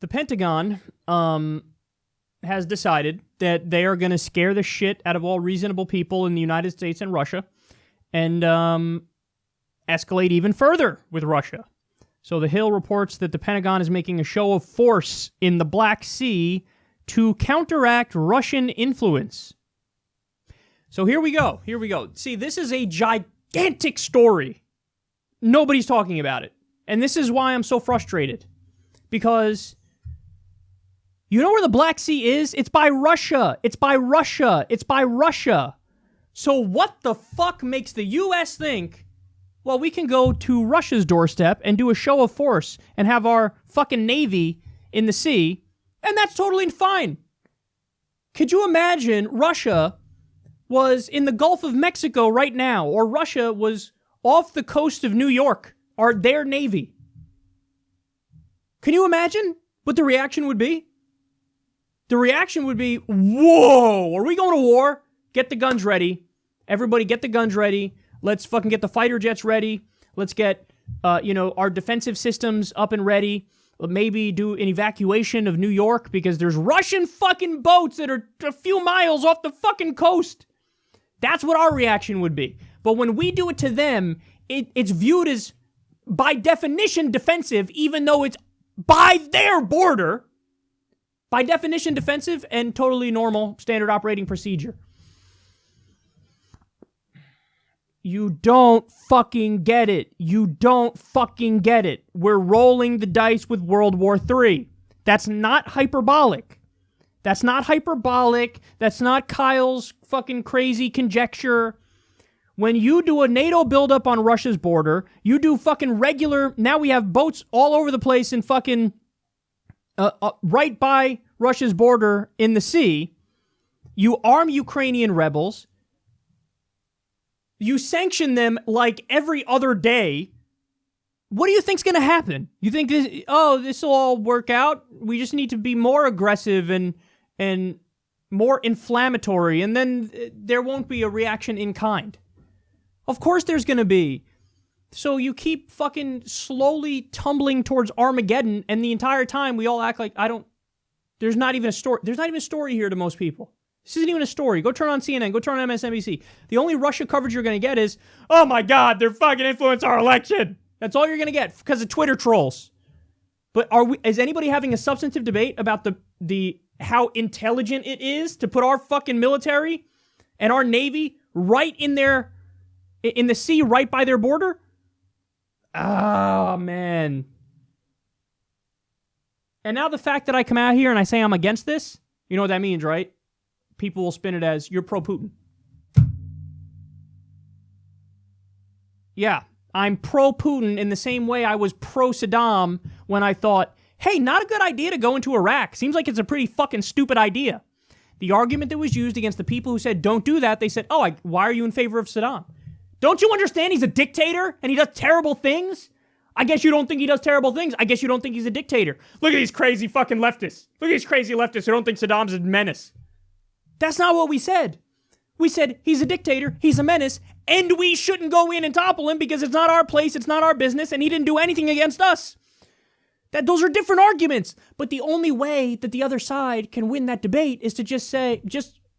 the Pentagon has decided that they are going to scare the shit out of all reasonable people in the United States and Russia and escalate even further with Russia. So the Hill reports that the Pentagon is making a show of force in the Black Sea to counteract Russian influence. So here we go. See, this is a gigantic story. Nobody's talking about it. And this is why I'm so frustrated. Because you know where the Black Sea is? It's by Russia. So what the fuck makes the U.S. think, well, we can go to Russia's doorstep and do a show of force and have our fucking Navy in the sea, and that's totally fine. Could you imagine Russia was in the Gulf of Mexico right now, or Russia was off the coast of New York, or their Navy? Can you imagine what the reaction would be? The reaction would be, whoa, are we going to war? Get the guns ready. Everybody get the guns ready. Let's fucking get the fighter jets ready. Let's get, our defensive systems up and ready. Maybe do an evacuation of New York because there's Russian fucking boats that are a few miles off the fucking coast. That's what our reaction would be. But when we do it to them, it's viewed as, by definition, defensive, even though it's by their border. By definition, defensive and totally normal standard operating procedure. You don't fucking get it. We're rolling the dice with World War III. That's not hyperbolic. That's not Kyle's fucking crazy conjecture. When you do a NATO buildup on Russia's border, you do fucking regular, now we have boats all over the place in fucking, right by Russia's border in the sea. You arm Ukrainian rebels. You sanction them like every other day. What do you think's going to happen? You think this will all work out? We just need to be more aggressive and more inflammatory, and then there won't be a reaction in kind. Of course there's going to be. So you keep fucking slowly tumbling towards Armageddon, and the entire time we all act like there's not even a story. There's not even a story here to most people. This isn't even a story. Go turn on CNN. Go turn on MSNBC. The only Russia coverage you're going to get is, oh my God, they're fucking influenced our election. That's all you're going to get because of Twitter trolls. But is anybody having a substantive debate about the how intelligent it is to put our fucking military and our Navy right in the sea, right by their border? Oh, man. And now the fact that I come out here and I say I'm against this, you know what that means, right? People will spin it as, you're pro-Putin. Yeah, I'm pro-Putin in the same way I was pro-Saddam when I thought, hey, not a good idea to go into Iraq. Seems like it's a pretty fucking stupid idea. The argument that was used against the people who said, don't do that, they said, why are you in favor of Saddam? Don't you understand he's a dictator and he does terrible things? I guess you don't think he does terrible things. I guess you don't think he's a dictator. Look at these crazy fucking leftists. Look at these crazy leftists who don't think Saddam's a menace. That's not what we said. We said he's a dictator, he's a menace, and we shouldn't go in and topple him because it's not our place, it's not our business, and he didn't do anything against us. Those are different arguments. But the only way that the other side can win that debate is to just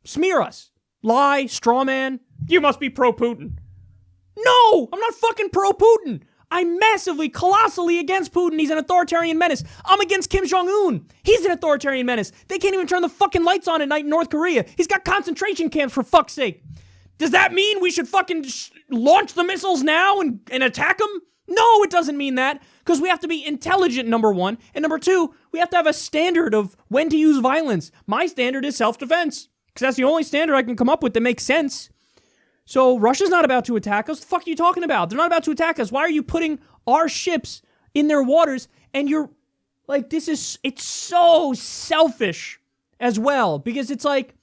smear us. Lie, straw man, you must be pro-Putin. No, I'm not fucking pro-Putin. I'm massively, colossally against Putin. He's an authoritarian menace. I'm against Kim Jong-un. He's an authoritarian menace. They can't even turn the fucking lights on at night in North Korea. He's got concentration camps, for fuck's sake. Does that mean we should fucking launch the missiles now and attack them? No, it doesn't mean that. Because we have to be intelligent, number one. And number two, we have to have a standard of when to use violence. My standard is self-defense. Because that's the only standard I can come up with that makes sense. So Russia's not about to attack us. What the fuck are you talking about? They're not about to attack us. Why are you putting our ships in their waters? And you're like, it's so selfish as well. Because it's like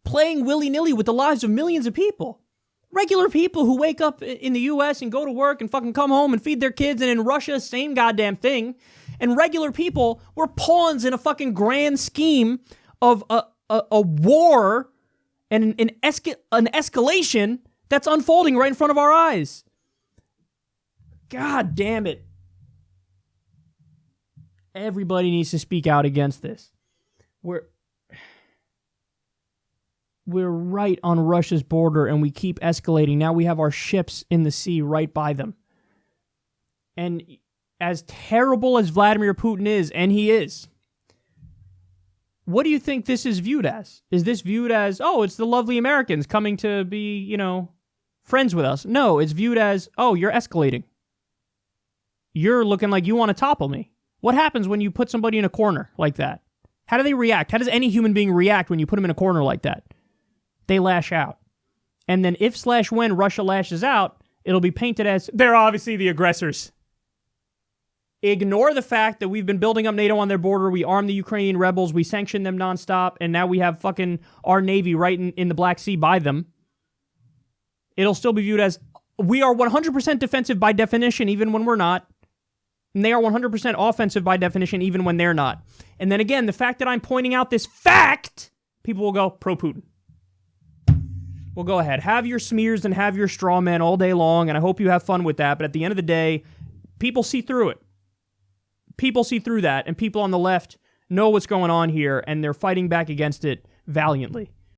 playing willy-nilly with the lives of millions of people. Regular people who wake up in the U.S. and go to work and fucking come home and feed their kids. And in Russia, same goddamn thing. And regular people were pawns in a fucking grand scheme of a war and an escalation that's unfolding right in front of our eyes. God damn it. Everybody needs to speak out against this. We're right on Russia's border, and we keep escalating. Now we have our ships in the sea right by them. And as terrible as Vladimir Putin is, and he is, what do you think this is viewed as? Is this viewed as, oh, it's the lovely Americans coming to be, friends with us? No, it's viewed as, oh, you're escalating. You're looking like you want to topple me. What happens when you put somebody in a corner like that? How do they react? How does any human being react when you put them in a corner like that? They lash out. And then if/when Russia lashes out, it'll be painted as, they're obviously the aggressors. Ignore the fact that we've been building up NATO on their border, we arm the Ukrainian rebels, we sanction them nonstop, and now we have fucking our Navy right in the Black Sea by them. It'll still be viewed as, we are 100% defensive by definition, even when we're not. And they are 100% offensive by definition, even when they're not. And then again, the fact that I'm pointing out this fact, people will go, pro-Putin. Well, go ahead. Have your smears and have your straw men all day long, and I hope you have fun with that. But at the end of the day, people see through it. People see through that, and people on the left know what's going on here, and they're fighting back against it valiantly.